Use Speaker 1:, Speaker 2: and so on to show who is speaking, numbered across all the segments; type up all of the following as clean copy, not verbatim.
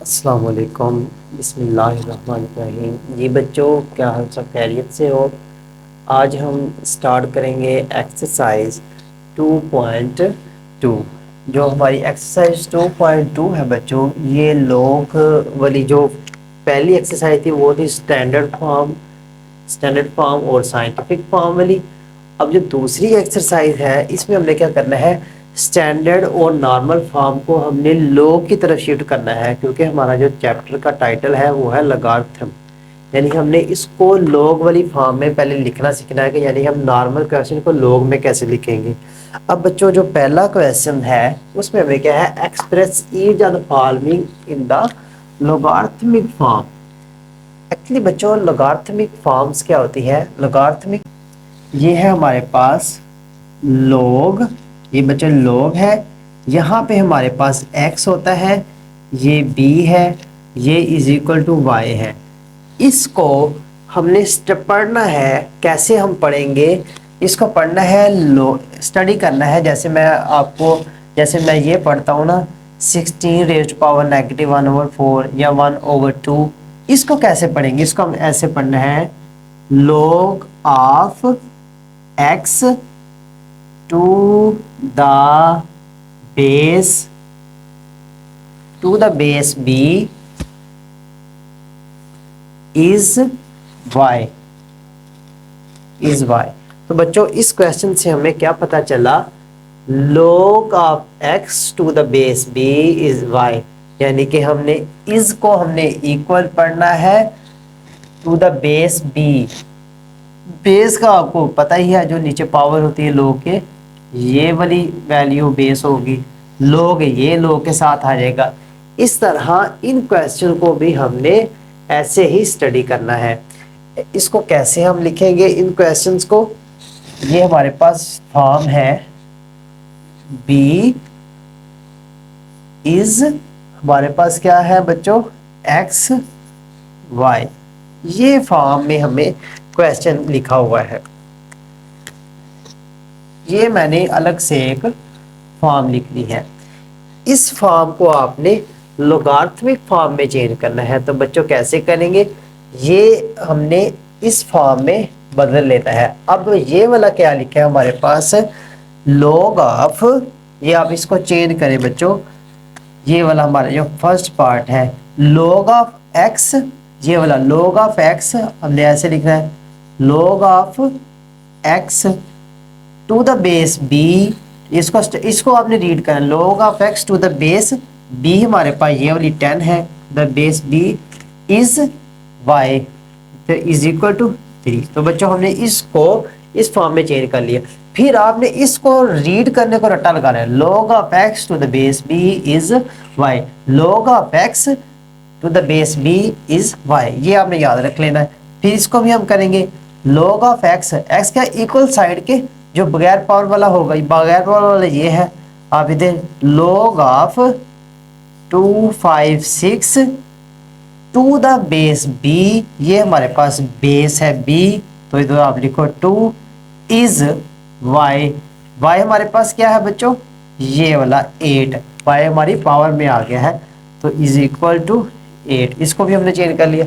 Speaker 1: अस्सलाम वालेकुम, बिस्मिल्लाहिर्रहमानिर्रहीम। जी बच्चों, क्या हाल सब खैरियत से हो। आज हम स्टार्ट करेंगे एक्सरसाइज 2.2। जो हमारी एक्सरसाइज 2.2 है बच्चों, ये लोग वाली जो पहली एक्सरसाइज थी वो थी स्टैंडर्ड फॉर्म और साइंटिफिक फॉर्म वाली। अब जो दूसरी एक्सरसाइज है इसमें हमने क्या करना है, स्टैंडर्ड और नॉर्मल फॉर्म को हमने लॉग की तरफ शिफ्ट करना है, क्योंकि हमारा जो चैप्टर का टाइटल है वो है लॉगरिथम। यानी हमने इसको लॉग वाली फॉर्म में पहले लिखना सीखना है कि यानी हम नॉर्मल क्वेश्चन को लॉग में कैसे लिखेंगे। अब बच्चों जो पहला क्वेश्चन है उसमें हमें क्या है, express each of the following in the logarithmic form. Actually बच्चों लॉगरिथमिक फॉर्म्स क्या होती है, लॉगरिथमिक ये है हमारे पास log, ये बच्चों log है। यहाँ पे हमारे पास x होता है, ये b है, ये इज इक्वल टू y है। इसको हमने पढ़ना है। कैसे हम पढ़ेंगे इसको, पढ़ना है लो स्टडी करना है। जैसे मैं आपको, जैसे मैं ये पढ़ता हूँ ना, 16 रेज़्ड पावर -1/4 या 1/2, इसको कैसे पढ़ेंगे, इसको हम ऐसे पढ़ना है, log of x to the base b is y। तो बच्चों इस क्वेश्चन से हमें क्या पता चला, log of x to the base b is y। यानी कि हमने इस को हमने इक्वल पढ़ना है to the base b। Base का आपको पता ही है, जो नीचे पावर होती है log के, ये वाली वैल्यू बेस होगी, log ये log के साथ आ जाएगा। इस तरह इन क्वेश्चन को भी हमने ऐसे ही स्टडी करना है। इसको कैसे हम लिखेंगे इन क्वेश्चंस को, ये हमारे पास फॉर्म है b इज, हमारे पास क्या है बच्चों, x y। ये फॉर्म में हमें क्वेश्चन लिखा हुआ है। ये मैंने अलग से एक फॉर्म लिख ली है। इस फॉर्म को आपने लॉगरिथमिक फॉर्म में चेंज करना है। तो बच्चों कैसे करेंगे, ये हमने इस फॉर्म में बदल लेता है। अब ये वाला क्या लिखा है हमारे पास, log ऑफ, ये आप इसको चेंज करें बच्चों, ये वाला हमारा जो फर्स्ट पार्ट है log ऑफ x, ये वाला log ऑफ x हमने ऐसे लिखना है, log of x to the base b। इसको आपने रीड करना, log of x to the base b, हमारे पास ये वाली 10 है, the base b is y is equal to 3। तो बच्चों हमने इसको इस फॉर्म में चेंज कर लिया। फिर आपने इसको रीड करने को रट्टा लगाना है, log of x to the base b is y, log of x to the base b is y, ये आपने याद रख लेना है। फिर इसको भी हम करेंगे, log ऑफ x का इक्वल साइड के जो बगैर पावर वाला होगा, बगैर पावर वाला ये है, आप इधर log of 256 to the base b, ये हमारे पास बेस है b, तो इधर आप लिखो 2 इज y। y हमारे पास क्या है बच्चों, ये वाला 8, y हमारी पावर में आ गया है, तो इज इक्वल टू 8। इसको भी हमने चेंज कर लिया।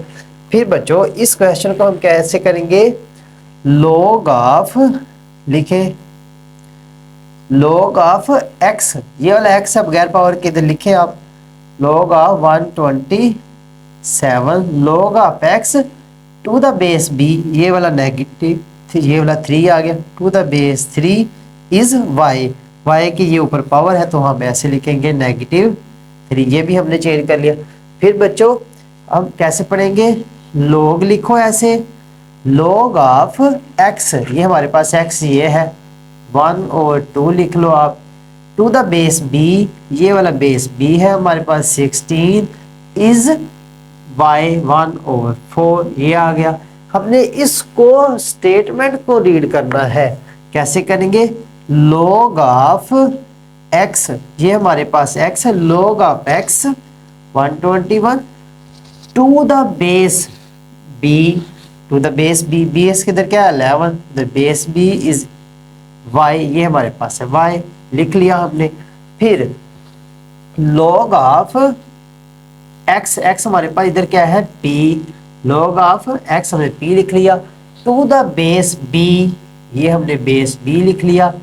Speaker 1: फिर बच्चों इस क्वेश्चन को हम कैसे करेंगे, log ऑफ, लिखे log ऑफ x, ये वाला x है बगैर पावर के, इधर लिखे आप log of 127, log of x to the base b, ये वाला नेगेटिव, ये वाला 3 आ गया, to the base 3 is y। y की ये ऊपर पावर है तो हम ऐसे लिखेंगे -3, ये भी हमने चेंज कर लिया। फिर बच्चों हम कैसे पढ़ेंगे, log लिखो ऐसे, log ऑफ x, ये हमारे पास x ये है 1/2 लिख लो आप, टू द बेस b, ये वाला बेस b है हमारे पास 16 इज y 1/4, ये आ गया। हमने इसको स्टेटमेंट को रीड करना है। कैसे करेंगे, log ऑफ x, ये हमारे पास x है, log of x 121 to the base b, to the base b, base किधर क्या है 11, the base b is y, ये हमारे पास है y, लिख लिया हमने। फिर log ऑफ एक्स, एक्स हमारे पास इधर क्या है p, log ऑफ x हमने p लिख लिया, टू द बेस b, ये हमने बेस b लिख लिया,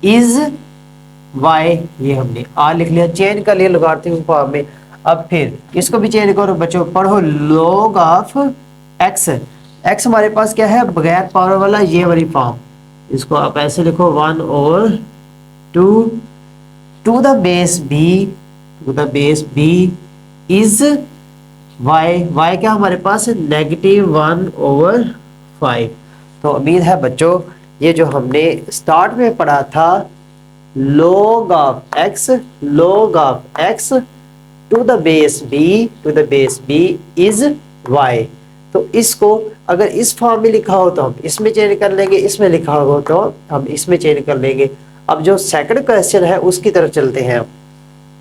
Speaker 1: इज y, ये हमने r लिख लिया, चेंज कर लिया लॉगरिथमिक फॉर्म में। अब फिर इसको भी चेंज करो बच्चों, पढ़ो log ऑफ x, x हमारे पास क्या है बगैर पावर वाला ये वाली फॉर्म, इसको आप ऐसे लिखो 1/2 to the base b, to the base b is y क्या हमारे पास -1/5। तो उम्मीद है बच्चों ये जो हमने स्टार्ट में पढ़ा था log of x, log of x to the base b, to the base b is y, तो इसको अगर इस फॉर्म में लिखा हो तो हम इसमें चेंज कर लेंगे, इसमें लिखा हो तो हम इसमें चेंज कर लेंगे। अब जो सेकंड क्वेश्चन है उसकी तरफ चलते हैं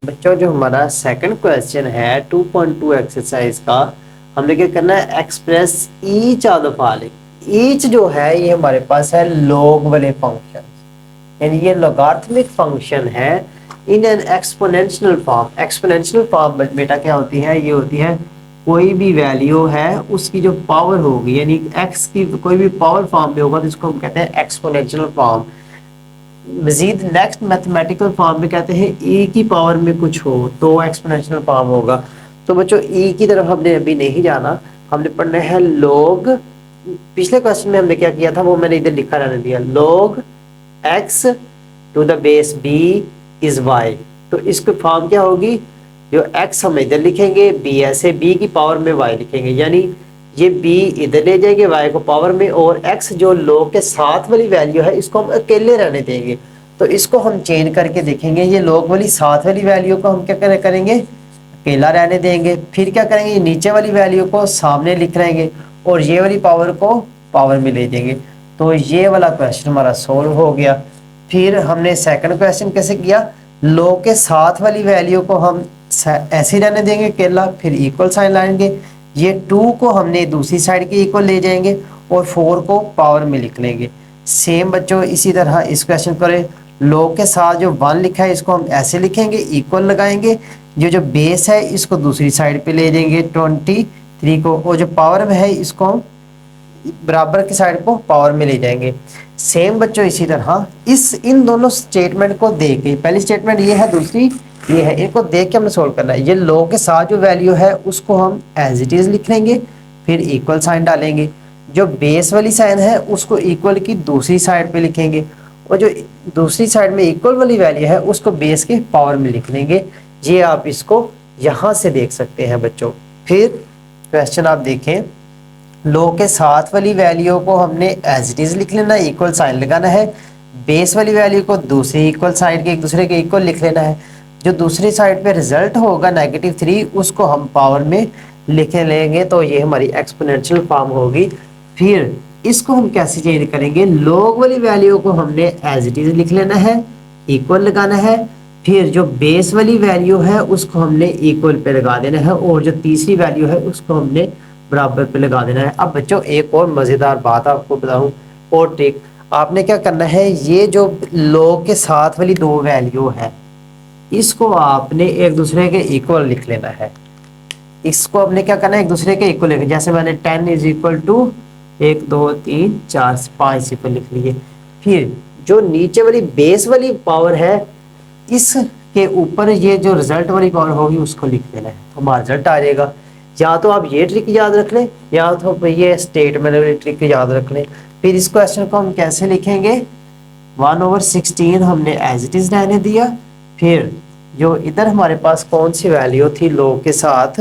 Speaker 1: बच्चों। जो हमारा सेकंड क्वेश्चन है 2.2 एक्सरसाइज का, हमने क्या करना है express each of the following. Each जो है ये हमारे पास है लॉग वाले फंक्शन, यानी ये लॉगरिथमिक फंक्शन है in an exponential form. Exponential form बेटा क्या होती है, ये होती है कोई भी वैल्यू है उसकी जो पावर होगी, यानी x की कोई भी पावर फॉर्म में होगा तो इसको हम कहते हैं एक्सपोनेंशियल फॉर्म। मजीद नेक्स्ट मैथमेटिकल फॉर्म में कहते हैं e की पावर में कुछ हो तो एक्सपोनेंशियल फॉर्म होगा। तो बच्चों e की तरफ हमने अभी नहीं जाना, हमने पढ़ना है log, पिछले क्वेश्चन में हमने क्या किया था वो मैंने इधर लिखा रहने दिया, log x to the base b is y। तो इसकी फॉर्म क्या होगी, जो x हम इधर लिखेंगे, b ऐसे b की पावर में y लिखेंगे, यानी ये b इधर ले जाएंगे y को पावर में, और x जो log के साथ वाली वैल्यू है इसको हम अकेले रहने देंगे। तो इसको हम चेंज करके देखेंगे, ये log वाली साथ वाली वैल्यू को हम क्या करेंगे अकेला रहने देंगे, फिर क्या करेंगे नीचे वाली वैल्यू को सामने लिख रहेंगे और ये वाली पावर को पावर में ले देंगे। तो ये वाला क्वेश्चन हमारा सोल्व हो गया। फिर हमने सेकंड क्वेश्चन कैसे किया, log के साथ वाली वैल्यू को हम ऐसे रहने देंगे अकेला, फिर इक्वल साइन लाएंगे, ये 2 को हमने दूसरी साइड के इक्वल ले जाएंगे और 4 को पावर में लिख लेंगे। सेम बच्चों इसी तरह इस क्वेश्चन करें, log के साथ जो 1 लिखा है इसको हम ऐसे लिखेंगे, इक्वल लगाएंगे, जो बेस है इसको दूसरी साइड पे ले जाएंगे 23 को, और जो पावर में है इसको हम बराबर की साइड को पावर में ले जाएंगे। सेम बच्चों इसी तरह इन दोनों स्टेटमेंट को देख के, पहली स्टेटमेंट ये है, दूसरी ये है, इनको देख के हमने सोल्व करना है। ये log के साथ जो वैल्यू है उसको हम एज इट इज लिख लेंगे, फिर इक्वल साइन डालेंगे, जो बेस वाली साइन है उसको इक्वल की दूसरी साइड पे लिखेंगे, और जो दूसरी साइड में इक्वल वाली वैल्यू है उसको बेस के पावर में लिख लेंगे। ये आप इसको यहाँ से देख सकते हैं बच्चों। फिर क्वेश्चन आप देखें, log के साथ वाली वैल्यू को हमने एज इट इज लिख लेना, इक्वल साइन लगाना है, बेस वाली वैल्यू को दूसरी इक्वल साइड के एक दूसरे के इक्वल लिख लेना है, जो दूसरी साइड पे रिजल्ट होगा -3 उसको हम पावर में लिख लेंगे, तो ये हमारी एक्सपोनेंशियल फॉर्म होगी। फिर इसको हम कैसे चेंज करेंगे, log वाली वैल्यू को हमने एज इट इज लिख लेना है, इक्वल लगाना है, फिर जो बेस वाली वैल्यू है उसको हमने इक्वल पे लगा देना है, और जो तीसरी वैल्यू है उसको हमने बराबर पे लगा देना है। अब बच्चों एक और मज़ेदार बात आपको बताऊं और ट्रिक, आपने क्या करना है, ये जो log के साथ वाली 2 वैल्यू है इसको आपने एक दूसरे के इक्वल लिख लेना है। इसको आपने क्या करना है, एक दूसरे के इक्वल लिखना, जैसे मैंने 10 इज इक्वल टू 1 2 3 4 5 इक्वल लिख लिए। फिर जो नीचे वाली बेस वाली पावर है इसके ऊपर ये जो रिजल्ट वाली पावर होगी उसको लिख देना है, तो हमारा रिजल्ट आ जाएगा। या तो आप ये ट्रिक याद रख लें या तो ये स्टेटमेंट वाली ट्रिक याद रख लें। फिर इस क्वेश्चन को हम कैसे लिखेंगे, 1/16 हमने एज इट इज रहने दिया, फिर जो इधर हमारे पास कौन सी वैल्यू थी log के साथ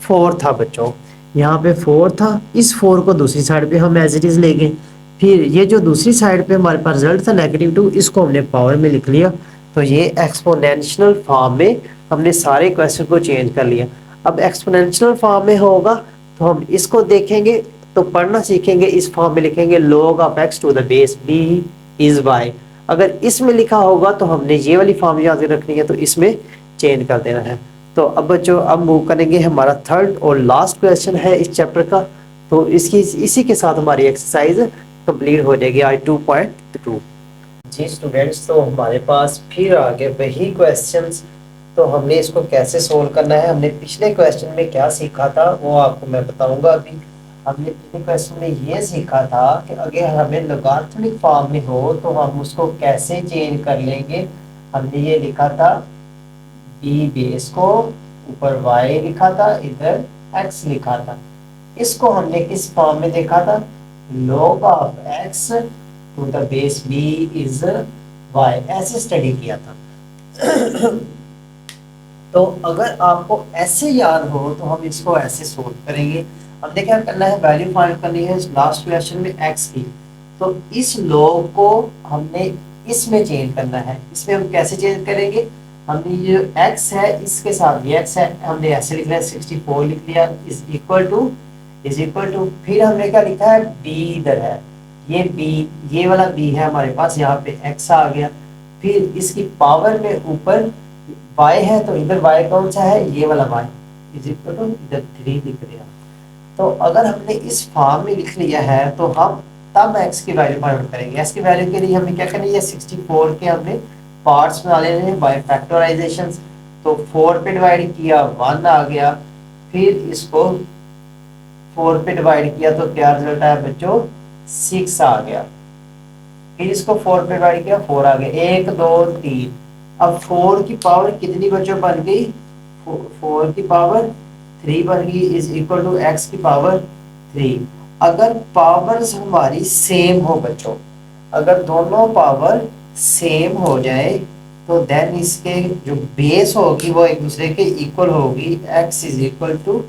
Speaker 1: 4 था बच्चों, यहाँ पे 4 था, इस 4 को दूसरी साइड पे हम एज इट इज ले गए, फिर ये जो दूसरी साइड पे हमारे पास रिजल्ट था -2 इसको हमने पावर में लिख लिया। तो ये एक्सपोनेंशियल फॉर्म में हमने सारे क्वेश्चन को चेंज कर लिया। अब एक्सपोनेंशियल फॉर्म में होगा तो हम इसको देखेंगे तो पढ़ना सीखेंगे, इस फॉर्म में लिखेंगे log of x to the base b is y। अगर इसमें लिखा होगा तो हमने ये वाली फॉर्म याद रखनी है, तो इसमें चेंज कर देना है। तो अब बच्चों अब मूव करेंगे, हमारा थर्ड और लास्ट क्वेश्चन है इस चैप्टर का, तो इसी के साथ हमारी एक्सरसाइज कंप्लीट हो जाएगी आज 2.2। जी स्टूडेंट्स, तो हमारे पास फिर आगे वही क्वेश्चंस तो हमने इसको कैसे सोल्व करना है, हमने पिछले क्वेश्चन में क्या सीखा था वो आपको मैं बताऊंगा अभी। हमने पिछले क्वेश्चन में ये सीखा था कि अगर हमें लॉगरिथमिक फॉर्म में हो तो हम उसको कैसे चेंज कर लेंगे। हमने ये लिखा था बी बेस को ऊपर y लिखा था, इधर x लिखा था। इसको हमने किस फॉर्म में देखा था, log of x to the base b is y, ऐसे स्टडी किया था। तो अगर आपको ऐसे याद हो तो हम इसको ऐसे सोल्व करेंगे। हमने क्या करना है, वैल्यू फाइंड करनी है लास्ट क्वेश्चन में x की। तो इस log को हमने इसमें चेंज करना है। इसमें हम कैसे चेंज करेंगे, हमने ये x है इसके साथ ये x है, हमने ऐसे लिख लिया 64 लिख लिया इज इक्वल टू फिर हमने क्या लिखा है b इधर है, ये b, ये वाला b है हमारे पास, यहाँ पे x आ गया। फिर इसकी पावर में ऊपर y है तो इधर y कौन सा है, ये वाला y इज इक्वल टू इधर 3 लिख दिया। तो अगर हमने इस फॉर्म में लिख लिया है तो हम तब x की वैल्यू फाइंड करेंगे। x की वैल्यू के लिए हमें क्या करना है, 64 के हमने पार्ट्स बना लेने हैं बाय फैक्टराइजेशन। तो 4 पे डिवाइड किया 1 आ गया, फिर इसको 4 पे डिवाइड किया तो क्या रिजल्ट आया बच्चों, 6 आ गया। फिर इसको 4 पे डिवाइड किया 4 आ गया, 1 2 3। अब 4 की पावर कितनी बच्चों बन गई, 4 की पावर 3 बन गई इज इक्वल टू x की पावर 3। अगर पावर्स हमारी सेम हो बच्चों, अगर दोनों पावर सेम हो जाए तो देन इसके जो बेस होगी वो एक दूसरे के इक्वल होगी, x इज इक्वल टू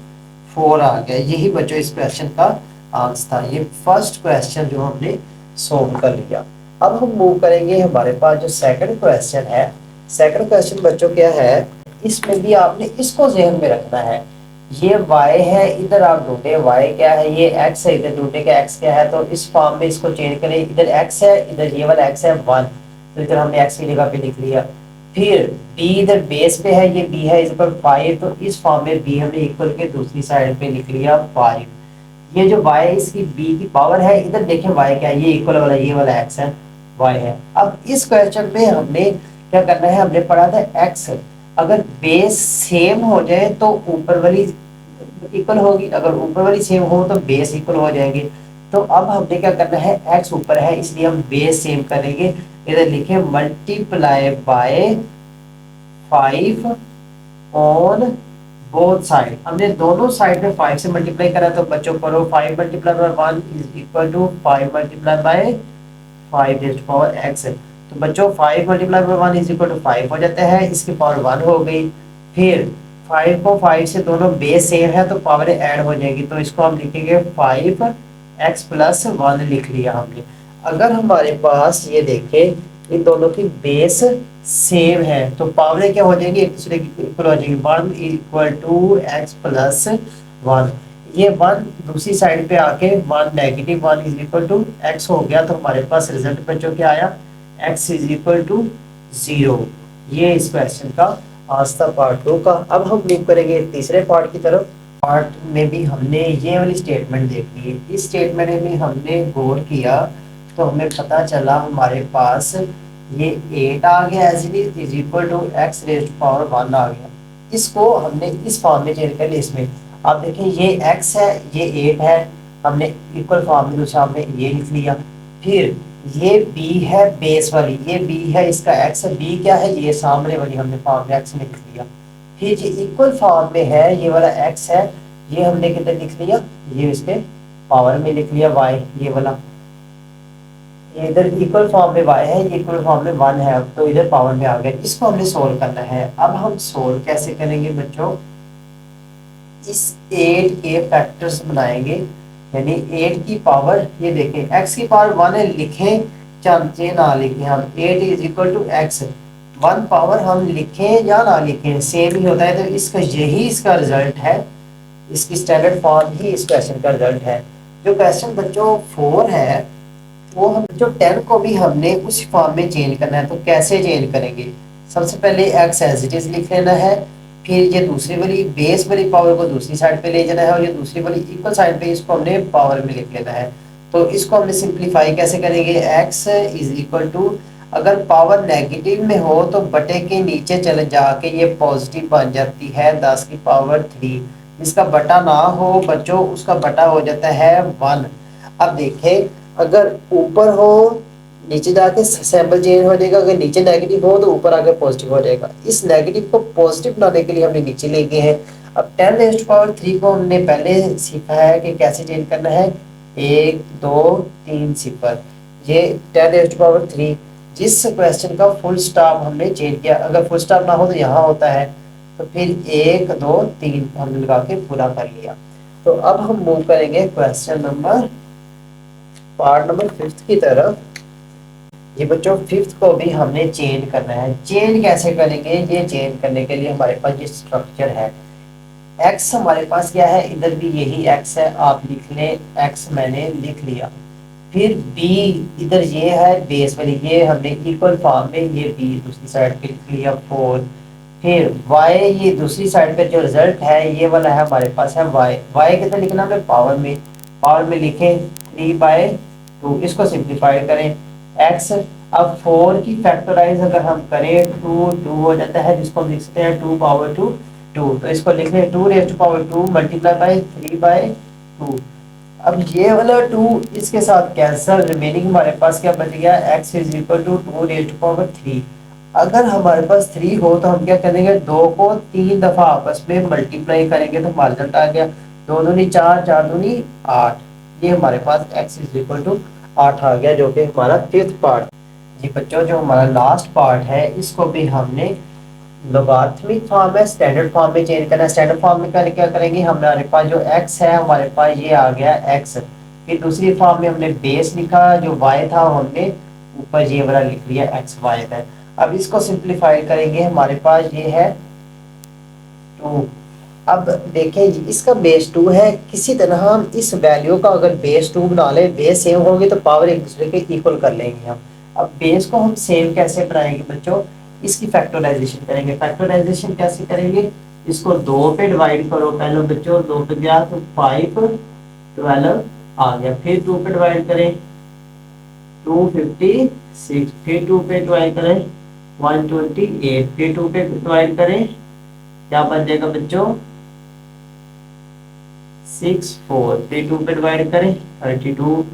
Speaker 1: 4 आ गया। यही बच्चों इस क्वेश्चन का आंसर था। ये फर्स्ट क्वेश्चन जो हमने सोल्व कर लिया। अब हम मूव करेंगे, हमारे पास जो सेकंड क्वेश्चन है। सेकंड क्वेश्चन बच्चों क्या है, इसमें भी आपने इसको ज़हन में रखना है। ये y है, इधर आप ढूंढे y क्या है, ये x है, इधर ढूंढे कि x क्या है। तो इस फॉर्म में इसको चेंज करें, इधर x है, इधर ये वाला x है 1, तो इधर हमने x की जगह पे लिख लिया। फिर b इधर बेस पे है, ये b है इस पर 5, तो इस फॉर्म में b हमने इक्वल के दूसरी साइड पे लिख लिया 5। ये जो y इसकी b की पावर है, इधर देखें y क्या है, ये इक्वल वाला ये वाला x है, y है। अब इस क्वेश्चन में हमने क्या करना है, हमने पढ़ा था x अगर बेस सेम हो जाए तो ऊपर वाली इक्वल होगी, अगर ऊपर वाली सेम हो तो बेस इक्वल हो जाएंगे। तो अब हमने क्या करना है, x ऊपर है इसलिए हम बेस सेम करेंगे। इधर लिखे multiply by 5 on both side. हमने दोनों साइड में 5 से मल्टीप्लाई करा तो बच्चों करो 5 multiply by 1 is equal to 5 multiply by 5 raised to power x। तो बच्चों 5 multiply by 1 is equal to 5 हो जाता है, इसकी पावर 1 हो गई। फिर 5 को 5 से दोनों बेस सेम है तो पावर ऐड हो जाएगी, तो इसको हम लिखेंगे 5x प्लस 1 लिख लिया हमने। अगर हमारे पास ये देखें इन दोनों की बेस सेम है तो पावर क्या हो जाएंगी, एक दूसरे की इक्वल हो जाएंगी, 1 इक्वल टू x प्लस 1। ये 1 दूसरी साइड पे आके 1 negative 1 is equal to x हो गया। तो हमारे पास रिजल्ट बच्चों क्या आया, x इज इक्वल टू 0। ये इस क्वेश्चन का आंसर पार्ट 2 का। अब हम मूव करेंगे तीसरे पार्ट की तरफ। पार्ट में भी हमने ये वाली स्टेटमेंट देखी है। इस स्टेटमेंट में हमने गौर किया तो हमें पता चला हमारे पास ये 8 आ गया as it is equal to x raised to power 1 आ गया। इसको हमने इस फॉर्म में चेंज कर लिया। इसमें आप देखें ये x है, ये 8 है, हमने इक्वल फॉर्म में दूसरा हमने ये लिख लिया। फिर ये b है बेस वाली, ये b है इसका x है, b क्या है ये सामने वाली हमने फॉर्म में x में लिख लिया। फिर ये इक्वल फॉर्म में है ये वाला x है, ये हमने किधर लिख लिया, ये इसके पावर में लिख लिया y, ये वाला ये इधर इक्वल फॉर्म में y है, ये इक्वल फॉर्म में 1 है, तो इधर पावर में आ गया। इसको हमने सोल्व करना है। अब हम सोल्व कैसे करेंगे बच्चों, इस 8 के फैक्टर्स बनाएंगे, यानी 8 की पावर ये देखें x की पावर 1 है, लिखें चाहे ना लिखें हम 8 is equal to x 1 power हम लिखें या ना लिखें सेम ही होता है। तो इसका यही इसका रिजल्ट है, इसकी स्टैंडर्ड फॉर्म ही इस क्वेश्चन का रिजल्ट है। जो क्वेश्चन बच्चों 4 है वो हम जो 10 को भी हमने उस फॉर्म में चेंज करना है। तो कैसे चेंज करेंगे, सबसे पहले x एज इट इज लिख लेना है, फिर ये दूसरी वाली बेस वाली पावर को दूसरी साइड पे ले जाना है और ये दूसरी वाली इक्वल साइड पे इसको हमने पावर में लिख लेना है। तो इसको हमने सिंप्लीफाई कैसे करेंगे, x इज इक्वल टू अगर पावर नेगेटिव में हो तो बटे के नीचे चले जाके ये पॉजिटिव बन जाती है 10 की पावर 3। जिसका बटा ना हो बच्चों उसका बटा हो जाता है 1। अब देखें अगर ऊपर हो नीचे जाके सैंपल चेंज हो जाएगा, अगर नीचे नेगेटिव हो तो ऊपर आके पॉजिटिव हो जाएगा। इस नेगेटिव को पॉजिटिव बनाने के लिए हमने नीचे ले गए हैं। अब 10⁻³ को हमने पहले सीखा है कि कैसे चेंज करना है, 1 2 3 सिफर। ये 10⁻³ जिस क्वेश्चन का फुल स्टॉप हमने चेंज किया, अगर फुल स्टॉप ना हो तो यहाँ होता है, तो फिर 1 2 3 हमने लगा के पूरा कर लिया। तो अब हम मूव करेंगे क्वेश्चन नंबर पार्ट नंबर 5 की तरफ। ये बच्चों 5th को भी हमने चेंज करना है। चेंज कैसे करेंगे, ये चेंज करने के लिए हमारे पास ये स्ट्रक्चर है। x हमारे पास क्या है, इधर भी यही x है, आप लिख लें x, मैंने लिख लिया। फिर b इधर ये है बेस वाली, ये हमने इक्वल फॉर्म में ये b दूसरी साइड पे लिख लिया 4। फिर y ये दूसरी साइड पे जो रिजल्ट है ये वाला है हमारे पास है y कितना लिखना है पावर में लिखें 3/2। इसको सिंप्लीफाई करें x। अब 4 की फैक्टराइज अगर हम करें 2 हो जाता है, जिसको हम लिख सकते हैं 2/2। तो इसको लिख लें 2⁻² मल्टीप्लाई बाय 3/2। अब ये वाला 2 इसके साथ कैंसिल, रिमेनिंग हमारे पास क्या बच गया, x इज इक्वल टू 2⁻3। अगर हमारे पास 3 हो तो हम क्या करेंगे, 2 को 3 दफा आपस में मल्टीप्लाई करेंगे तो हमारा रिजल्ट आ गया 2 दूनी 4 4 दूनी 8। ये हमारे पास x इज इक्वल टू 8 आ गया, जो कि हमारा 5th पार्ट। जी बच्चों जो हमारा लास्ट पार्ट है इसको भी हमने लोगारिथमिक फॉर्म है स्टैंडर्ड फॉर्म में चेंज करना है। स्टैंडर्ड फॉर्म में क्या करेंगे, हमारे पास जो x है हमारे पास ये आ गया x। फिर दूसरी फॉर्म में हमने बेस लिखा, जो y था हमने ऊपर ये वाला लिख लिया xy है। अब इसको सिंप्लीफाई करेंगे, हमारे पास ये है 2। अब देखें इसका बेस 2 है, किसी तरह हम इस वैल्यू का अगर बेस 2 बना ले, बेस सेम होंगे तो पावर एक दूसरे के इक्वल कर लेंगे हम। अब बेस को हम सेम कैसे बनाएंगे बच्चों, इसकी फैक्टराइजेशन करेंगे। फैक्टराइजेशन कैसे करेंगे, इसको 2 पे डिवाइड करो पहले बच्चों, 2 पे गया तो 5 12 आ गया। फिर 2 पे डिवाइड करें 256, फिर 2 पे डिवाइड करें 128, फिर 2 पे डिवाइड करें क्या बन जाएगा बच्चों 64, फिर 2 पे डिवाइड करें 32,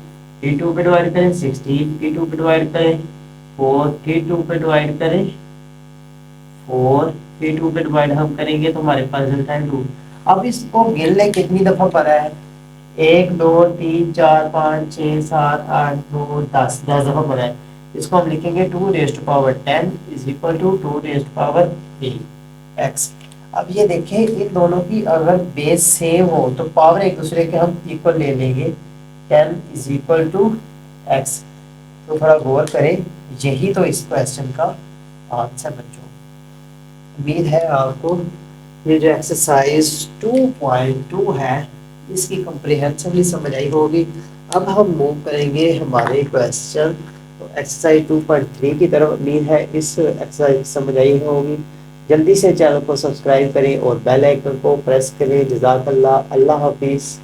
Speaker 1: फिर 2 पे डिवाइड करें 16, फिर 2 पे डिवाइड करें 4, फिर 2 पे डिवाइड करें 4, फिर 2 पे डिवाइड हम करेंगे तो हमारे पास रिजल्ट है 2। अब इसको गिनने कितनी दफा पड़ा है, 1 2 3 4 5 6 7 8 9 10 दफा पड़ा है। इसको हम लिखेंगे 2⁻10 इज इक्वल टू 2⁻3x। अब ये देखें इन दोनों की अगर बेस सेम हो तो पावर एक दूसरे के हम इक्वल ले लेंगे, 10 इज इक्वल टू x। तो थोड़ा गौर करें, यही तो इस क्वेश्चन का आंसर बच्चों। उम्मीद है आपको ये जो एक्सरसाइज 2.2 है इसकी कम्प्रिहेंसिवली समझ आई होगी। अब हम मूव करेंगे हमारे क्वेश्चन तो एक्सरसाइज 2.3 की तरफ। उम्मीद है इस एक्सरसाइज समझ आई होगी। जल्दी से चैनल को सब्सक्राइब करें और बेल आइकन को प्रेस करें। जज़ाकल्लाह, अल्लाह हाफिज़।